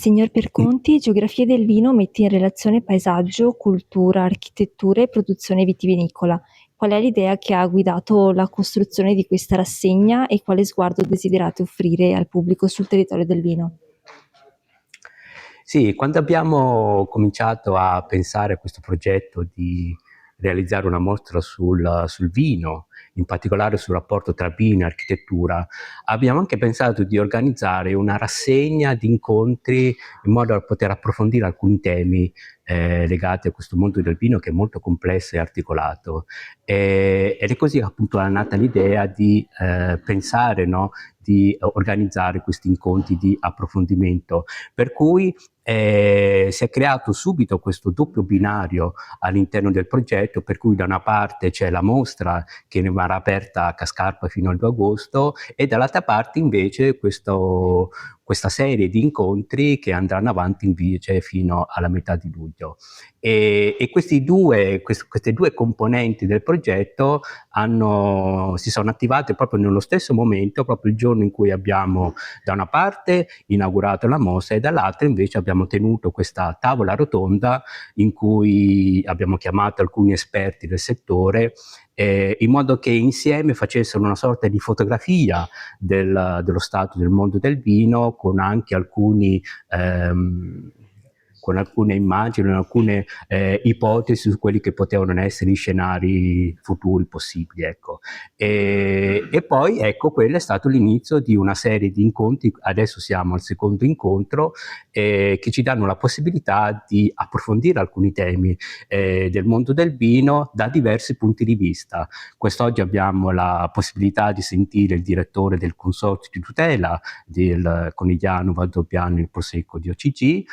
Signor Perconti, Geografia del vino mette in relazione paesaggio, cultura, architettura e produzione vitivinicola. Qual è l'idea che ha guidato la costruzione di questa rassegna e quale sguardo desiderate offrire al pubblico sul territorio del vino? Sì, quando abbiamo cominciato a pensare a questo progetto di realizzare una mostra sul vino, in particolare sul rapporto tra vino e architettura, abbiamo anche pensato di organizzare una rassegna di incontri in modo da poter approfondire alcuni temi legati a questo mondo del vino che è molto complesso e articolato. Ed è così appunto è nata l'idea di pensare, no, di organizzare questi incontri di approfondimento, per cui si è creato subito questo doppio binario all'interno del progetto, per cui da una parte c'è la mostra che rimarrà aperta a Cascarpa fino al 2 agosto e dall'altra parte invece questa serie di incontri che andranno avanti invece fino alla metà di luglio. E queste due componenti del progetto si sono attivate proprio nello stesso momento, proprio il giorno in cui abbiamo da una parte inaugurato la mostra e dall'altra invece abbiamo tenuto questa tavola rotonda in cui abbiamo chiamato alcuni esperti del settore in modo che insieme facessero una sorta di fotografia dello stato del mondo del vino con anche con alcune immagini, alcune ipotesi su quelli che potevano essere i scenari futuri possibili. Ecco. E poi ecco, quello è stato l'inizio di una serie di incontri, adesso siamo al secondo incontro, che ci danno la possibilità di approfondire alcuni temi del mondo del vino da diversi punti di vista. Quest'oggi abbiamo la possibilità di sentire il direttore del consorzio di tutela del Conigliano Valdobbiadene il Prosecco di OCG,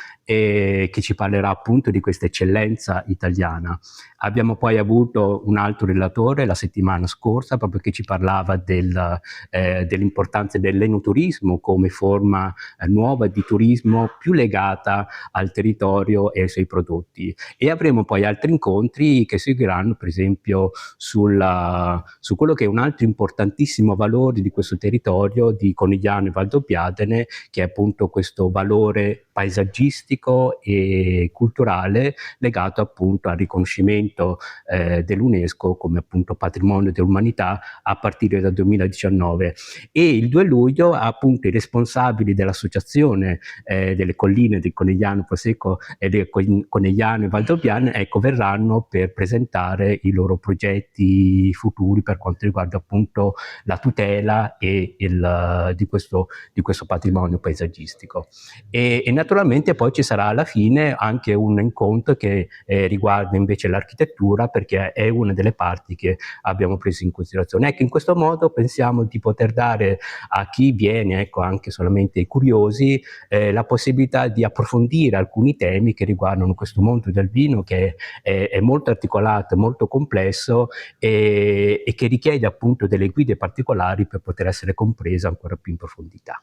che ci parlerà appunto di questa eccellenza italiana. Abbiamo poi avuto un altro relatore la settimana scorsa proprio che ci parlava dell'importanza dell'enoturismo come forma nuova di turismo più legata al territorio e ai suoi prodotti. E avremo poi altri incontri che seguiranno per esempio su quello che è un altro importantissimo valore di questo territorio di Conigliano e Valdobbiadene, che è appunto questo valore paesaggistico e culturale legato appunto al riconoscimento dell'UNESCO come appunto patrimonio dell'umanità a partire dal 2019. E il 2 luglio appunto i responsabili dell'associazione delle colline del Conegliano Prosecco e del Conegliano e Valdobbiadene, ecco, verranno per presentare i loro progetti futuri per quanto riguarda appunto la tutela di questo patrimonio paesaggistico. E naturalmente poi ci sarà alla fine anche un incontro che riguarda invece l'architettura, perché è una delle parti che abbiamo preso in considerazione. Ecco, in questo modo pensiamo di poter dare a chi viene, ecco, anche solamente ai curiosi, la possibilità di approfondire alcuni temi che riguardano questo mondo del vino che è molto articolato, molto complesso e che richiede appunto delle guide particolari per poter essere compreso ancora più in profondità.